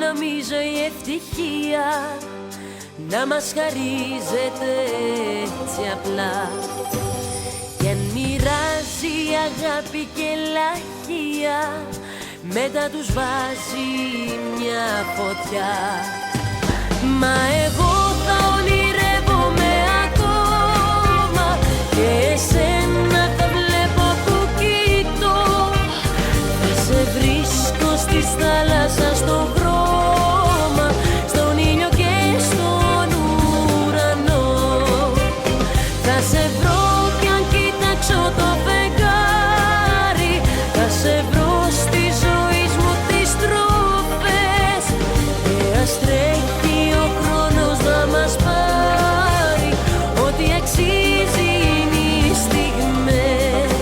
Νομίζω η ευτυχία να μας χαρίζεται έτσι απλά, κι αν μοιράζει αγάπη και λαχεία, μετά τους βάζει μια φωτιά. Μα εγώ θα ονειρεύομαι ακόμα και εσένα θα βλέπω που κοιτώ. Θα σε βρίσκω στη θάλασσα, στον χρώμα, στον ήλιο και στον ουρανό. Θα σε βρω κι αν κοιτάξω το φεγγάρι, θα σε βρω στη ζωή μου τις τροφές, και ας τρέχει ο χρόνος να μας πάρει, ό,τι αξίζει είναι οι στιγμές.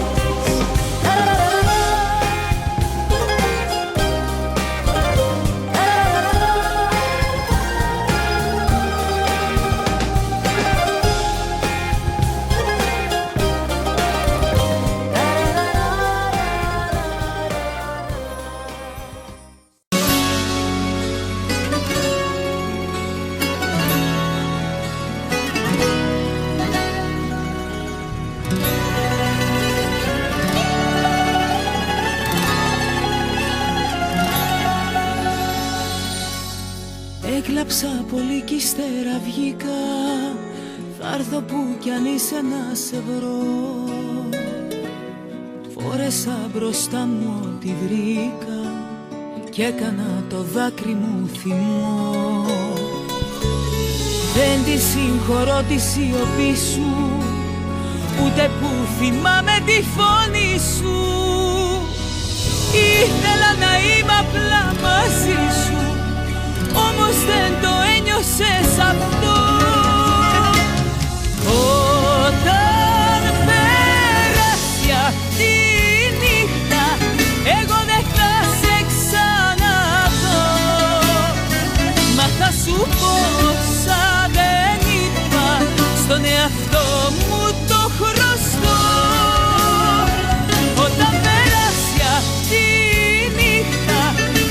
Έκλαψα πολύ κι ύστερα βγήκα, θα έρθω που κι αν είσαι να σε βρω. Φόρεσα μπροστά μου ό,τι βρήκα κι έκανα το δάκρυ μου θυμό. Δεν τη συγχωρώ τη σιωπή σου, ούτε που θυμάμαι τη φωνή σου. Ήθελα να είμαι απλά μαζί σου, όμως δεν το ένιωσες αυτό. Όταν πέρασε αυτή η νύχτα, εγώ δεν θα σε ξαναδώ. Μα θα σου πω σαν δεν είπα, στον εαυτό μου το χρωστώ. Όταν πέρασε αυτή η νύχτα,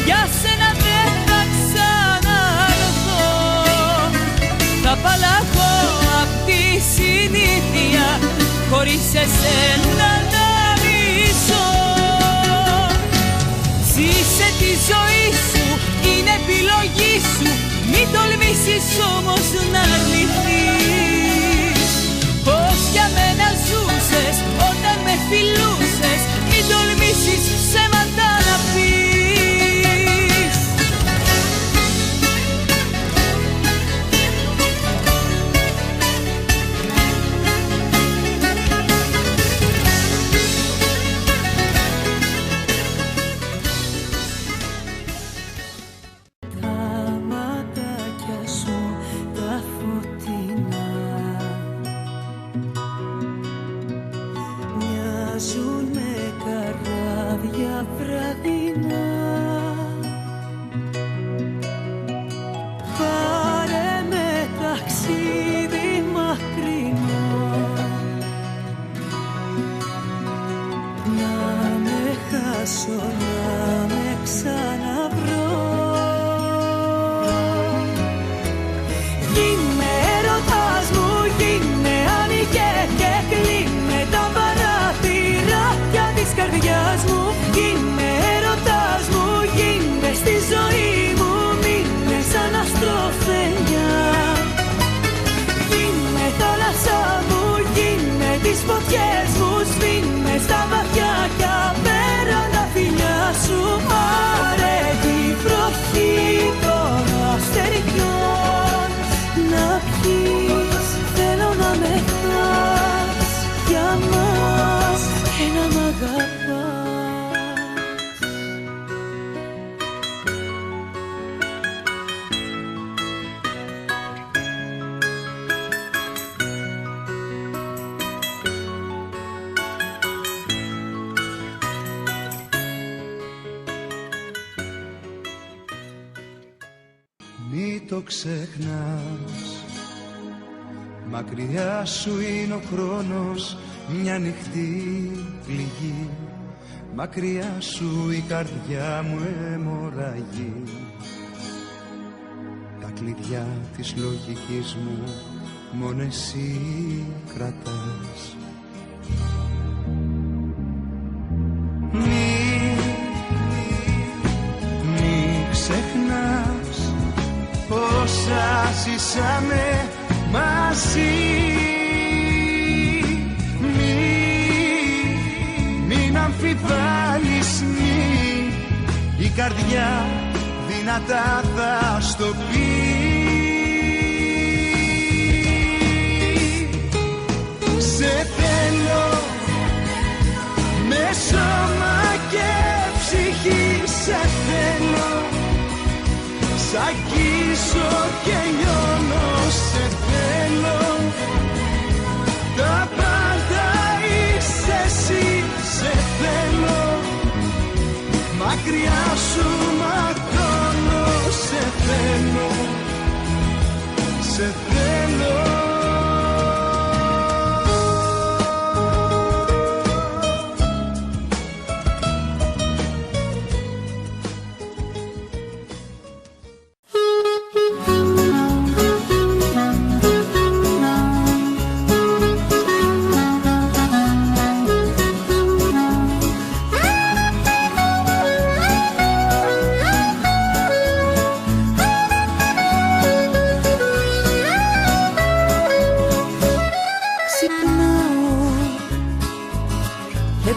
για σένα δεν θα ξαναρθώ. Θα απαλλαγώ απ' τη συνήθεια, χωρίς εσένα να μισώ. Ζήσε τη ζωή σου, είναι επιλογή σου, μην τολμήσεις όμως να αρνηθείς. Πως για μένα ζούσες όταν με φιλούσες, μην τολμήσεις ψέματα να πεις. Να να πιεις, θέλω να μεθάς για μας και να μ' αγαπάς. Μη το ξεχνάς, μακριά σου είναι ο χρόνος, μια νυχτή πληγή. Μακριά σου η καρδιά μου αιμορραγεί. Τα κλειδιά της λογικής μου μόνο εσύ κρατάς. Μη ξεχνάς όσα ζήσαμε μαζί. Μην αμφιβάλλεις, η καρδιά δυνατά θα στο πει. Σε θέλω με σώμα και ψυχή, σε θέλω. Σ' αγγίζω και λιώνω, σε θέλω. Τα πάντα είσαι εσύ, σε θέλω. Μακριά σου ματώνω, σε θέλω. Σε θέλω.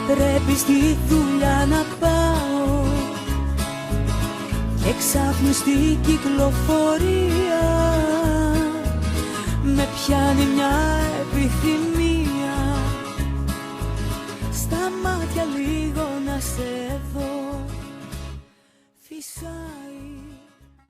Πρέπει στη δουλειά να πάω και ξάφνου στην κυκλοφορία με πιάνει μια επιθυμία. Στα μάτια λίγο να σε δω, φυσάει